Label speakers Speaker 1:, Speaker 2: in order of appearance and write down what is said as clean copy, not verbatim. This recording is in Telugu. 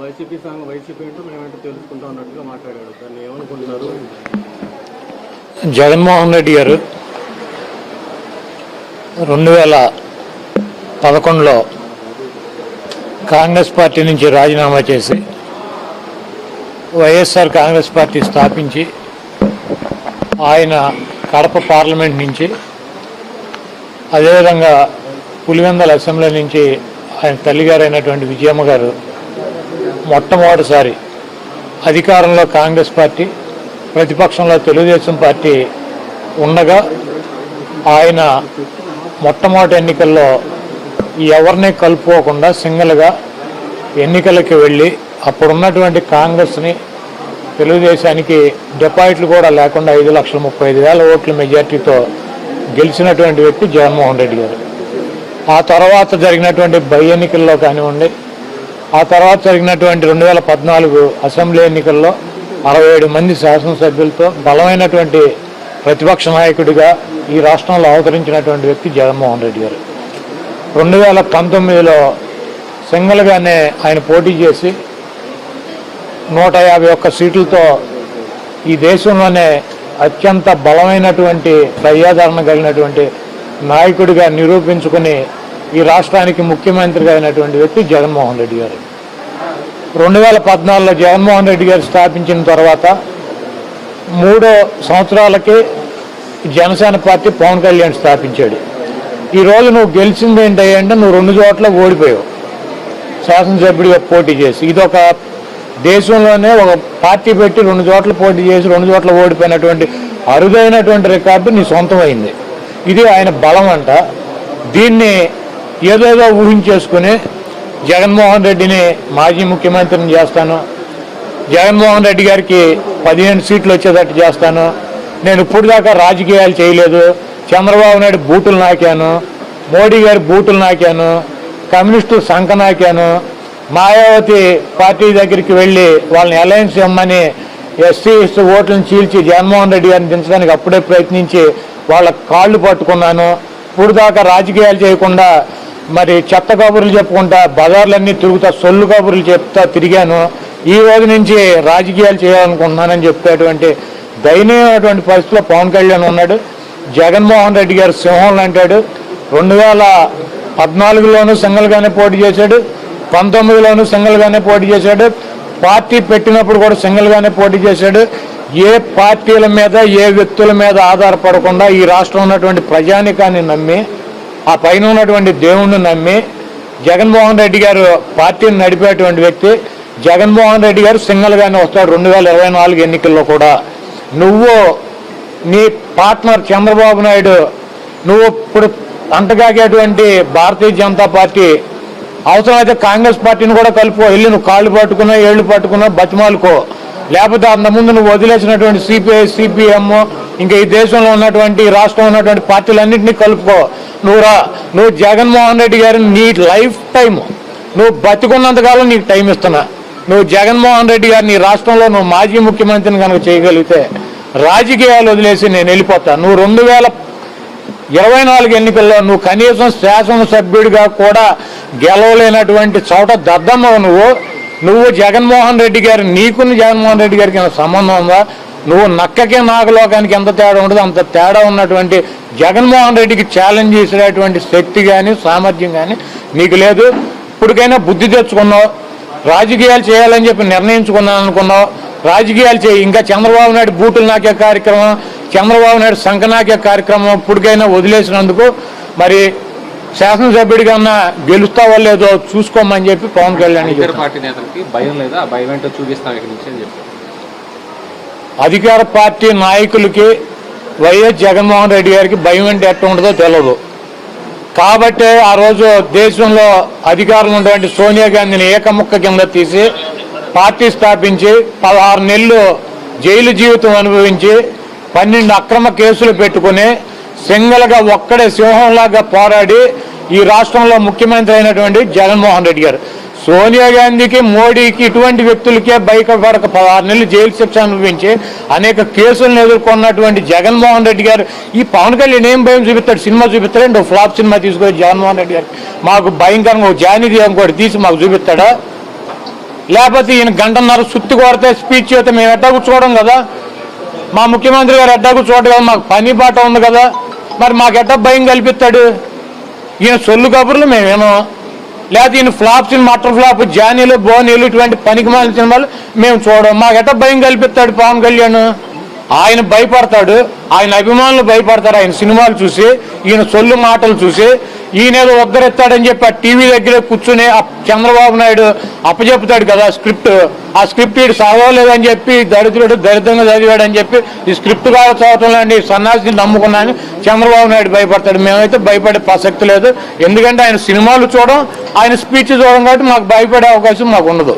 Speaker 1: వైసీపీ ఏంటో మేమేంటో తెలుసుకుంటా ఉన్నట్టుగా మాట్లాడాడు. దాన్ని ఏమనుకుంటున్నారు?
Speaker 2: జగన్మోహన్ రెడ్డి గారు 2011లో కాంగ్రెస్ పార్టీ నుంచి రాజీనామా చేసి వైఎస్ఆర్ కాంగ్రెస్ పార్టీ స్థాపించి ఆయన కడప పార్లమెంట్ నుంచి అదేవిధంగా పులివెందల అసెంబ్లీ నుంచి ఆయన తల్లిగారైనటువంటి విజయమ్మ గారు మొట్టమొదటిసారి అధికారంలో కాంగ్రెస్ పార్టీ, ప్రతిపక్షంలో తెలుగుదేశం పార్టీ ఉండగా ఆయన మొట్టమొదటి ఎన్నికల్లో ఎవరిని కలుపుకోకుండా సింగిల్గా ఎన్నికలకి వెళ్ళి అప్పుడున్నటువంటి కాంగ్రెస్ని తెలుగుదేశానికి డిపాజిట్లు కూడా లేకుండా 5,35,000 ఓట్ల మెజార్టీతో గెలిచినటువంటి వ్యక్తి జగన్మోహన్ రెడ్డి గారు. ఆ తర్వాత జరిగినటువంటి బై ఎన్నికల్లో కానివ్వండి, ఆ తర్వాత జరిగినటువంటి 2014 అసెంబ్లీ ఎన్నికల్లో 67 మంది శాసనసభ్యులతో బలమైనటువంటి ప్రతిపక్ష నాయకుడిగా ఈ రాష్ట్రంలో అవతరించినటువంటి వ్యక్తి జగన్మోహన్ రెడ్డి గారు. 2019లో సింగిల్గానే ఆయన పోటీ చేసి 151 సీట్లతో ఈ దేశంలోనే అత్యంత బలమైనటువంటి ప్రజాదరణ కలిగినటువంటి నాయకుడిగా నిరూపించుకుని ఈ రాష్ట్రానికి ముఖ్యమంత్రిగా అయినటువంటి వ్యక్తి జగన్మోహన్ రెడ్డి గారు. 2014లో జగన్మోహన్ రెడ్డి గారు స్థాపించిన తర్వాత 3 సంవత్సరాలకి జనసేన పార్టీ పవన్ కళ్యాణ్ స్థాపించాడు. ఈరోజు నువ్వు గెలిచింది ఏంటంటే నువ్వు 2 చోట్ల ఓడిపోయావు శాసనసభ్యుడిగా పోటీ చేసి. ఇదొక దేశంలోనే ఒక పార్టీ పెట్టి 2 చోట్ల పోటీ చేసి 2 చోట్ల ఓడిపోయినటువంటి అరుదైనటువంటి రికార్డు నీ సొంతమైంది. ఇది ఆయన బలం అంట. దీన్ని ఏదోదో ఊహించేసుకుని జగన్మోహన్ రెడ్డిని మాజీ ముఖ్యమంత్రిని చేస్తాను, జగన్మోహన్ రెడ్డి గారికి 15 సీట్లు వచ్చేటట్టు చేస్తాను, నేను ఇప్పుడు దాకా రాజకీయాలు చేయలేదు, చంద్రబాబు నాయుడు బూటులు నాకాను, మోడీ గారి బూటులు నాకాను, కమ్యూనిస్టు సంఖ నాకాను, మాయావతి పార్టీ దగ్గరికి వెళ్ళి వాళ్ళని అలయన్స్ ఇమ్మని ఎస్సీ ఓట్లను చీల్చి జగన్మోహన్ రెడ్డి గారిని దించడానికి అప్పుడే ప్రయత్నించి వాళ్ళ కాళ్ళు పట్టుకున్నాను, ఇప్పుడు దాకా రాజకీయాలు చేయకుండా మరి చెత్త కబుర్లు చెప్పుకుంటా బజార్లన్నీ తిరుగుతా సొల్లు కబుర్లు చెప్తా తిరిగాను, ఈ రోజు నుంచి రాజకీయాలు చేయాలనుకుంటున్నానని చెప్పేటువంటి దయనీయమైనటువంటి పరిస్థితిలో పవన్ కళ్యాణ్ ఉన్నాడు. జగన్మోహన్ రెడ్డి గారు సింహంలో అంటాడు. 2014లోనూ సింగిల్గానే పోటీ చేశాడు, 19లోనూ సింగిల్గానే పోటీ చేశాడు, పార్టీ పెట్టినప్పుడు కూడా సింగిల్గానే పోటీ చేశాడు. ఏ పార్టీల మీద ఏ వ్యక్తుల మీద ఆధారపడకుండా ఈ రాష్ట్రం ఉన్నటువంటి ప్రజానికాన్ని నమ్మి ఆ పైన ఉన్నటువంటి దేవుణ్ణి నమ్మి జగన్మోహన్ రెడ్డి గారు పార్టీని నడిపేటువంటి వ్యక్తి. జగన్మోహన్ రెడ్డి గారు సింగిల్గానే వస్తాడు 2024 ఎన్నికల్లో కూడా. నువ్వు నీ పార్ట్నర్ చంద్రబాబు నాయుడు నువ్వు ఇప్పుడు అంటగాగేటువంటి భారతీయ జనతా పార్టీ అవసరమైతే కాంగ్రెస్ పార్టీని కూడా కలుపుకో, వెళ్ళి నువ్వు కాళ్ళు పట్టుకున్నా ఏళ్ళు పట్టుకున్నా బతిమాలుకో, లేకపోతే అంతకుముందు నువ్వు వదిలేసినటువంటి సిపిఐ సిపిఎం ఇంకా ఈ దేశంలో ఉన్నటువంటి రాష్ట్రంలో ఉన్నటువంటి పార్టీలన్నింటినీ కలుపుకో, నువ్వు జగన్మోహన్ రెడ్డి గారిని నీ లైఫ్ టైం నువ్వు బతికున్నంతకాలం నీకు టైం ఇస్తున్నా. నువ్వు జగన్మోహన్ రెడ్డి గారిని ఈ రాష్ట్రంలో నువ్వు మాజీ ముఖ్యమంత్రిని కనుక చేయగలిగితే రాజకీయాలు వదిలేసి నేను వెళ్ళిపోతా. నువ్వు 2024 ఎన్నికల్లో నువ్వు కనీసం శాసనసభ్యుడిగా కూడా గెలవలేనటువంటి చోట దద్దమ్మ నువ్వు జగన్మోహన్ రెడ్డి గారు నీకున్న జగన్మోహన్ రెడ్డి గారికి సంబంధం ఉందా? నువ్వు నక్కకే నాగలోకానికి ఎంత తేడా ఉండదు అంత తేడా ఉన్నటువంటి జగన్మోహన్ రెడ్డికి ఛాలెంజ్ చేసేటువంటి శక్తి కానీ సామర్థ్యం కానీ నీకు లేదు. ఇప్పటికైనా బుద్ధి తెచ్చుకున్నావు, రాజకీయాలు చేయాలని చెప్పి నిర్ణయించుకున్నాను అనుకున్నావు, రాజకీయాలు చేయి. ఇంకా చంద్రబాబు నాయుడు బూటులు నాకే కార్యక్రమం, చంద్రబాబు నాయుడు సంఖ నాకే కార్యక్రమం ఇప్పటికైనా వదిలేసినందుకు మరి శాసనసభ్యుడి కన్నా గెలుస్తావో లేదో చూసుకోమని చెప్పి పవన్ కళ్యాణ్
Speaker 1: పార్టీ నేతలకి భయం లేదా? భయం ఏంటో చూపిస్తాం ఇక్కడ నుంచి అని చెప్పి
Speaker 2: అధికార పార్టీ నాయకులకి వైఎస్ జగన్మోహన్ రెడ్డి గారికి భయం అంటే ఎట్లా ఉంటుందో తెలియదు. కాబట్టి ఆ రోజు దేశంలో అధికారంలో ఉన్నటువంటి సోనియా గాంధీని ఏకముక్క కింద తీసి పార్టీ స్థాపించి 16 నెలలు జైలు జీవితం అనుభవించి 12 అక్రమ కేసులు పెట్టుకుని సింగిల్గా ఒక్కడే సింహంలాగా పోరాడి ఈ రాష్ట్రంలో ముఖ్యమంత్రి అయినటువంటి జగన్మోహన్ రెడ్డి గారు. సోనియా గాంధీకి మోడీకి ఇటువంటి వ్యక్తులకే బయటపడక 16 నెలలు జైలు శిక్ష అనుభవించి అనేక కేసులను ఎదుర్కొన్నటువంటి జగన్మోహన్ రెడ్డి గారు ఈ పవన్ కళ్యాణ్ ఏం భయం చూపిస్తాడు? సినిమా చూపిస్తాడండి, ఫ్లాప్ సినిమా తీసుకొని జగన్మోహన్ రెడ్డి గారు మాకు భయంకరంగా జానీ కూడా తీసి మాకు చూపిస్తాడా? లేకపోతే ఈయన గంటన్నర సుత్తి కొడితే స్పీచ్ అయితే మేము ఎట్టా కూర్చోవడం కదా, మా ముఖ్యమంత్రి గారు ఎట్టా కూర్చోవడం కదా, మాకు పని పాట ఉంది కదా, మరి మాకు ఎట్టా భయం కల్పిస్తాడు? ఈయన సొల్లు కబుర్లు మేమేమో, లేకపోతే ఈయన ఫ్లాప్స్, మటర్ ఫ్లాప్, జానీలు బోనీలు ఇటువంటి పనికి మాలిన సినిమాలు మేము చూడం. మాకు ఎట్టా భయం కల్పిస్తాడు పవన్ కళ్యాణ్? ఆయన భయపడతాడు, ఆయన అభిమానులు భయపడతారు ఆయన సినిమాలు చూసి, ఈయన సొల్లు మాటలు చూసి. ఈయన ఏదో ఉద్ధరిస్తాడని చెప్పి ఆ టీవీ దగ్గర కూర్చుని చంద్రబాబు నాయుడు అప్పచెప్తాడు కదా స్క్రిప్ట్, ఆ స్క్రిప్ట్ ఇటు చదవలేదని చెప్పి దరిద్రుడు దరిద్రంగా చదివాడని చెప్పి ఈ స్క్రిప్ట్ కాదు చదవటంలో సన్నాసిని నమ్ముకున్నాను చంద్రబాబు నాయుడు భయపడతాడు. మేమైతే భయపడే ప్రసక్తి లేదు, ఎందుకంటే ఆయన సినిమాలు చూడడం, ఆయన స్పీచ్ చూడడం కాబట్టి మాకు భయపడే అవకాశం మాకు ఉండదు.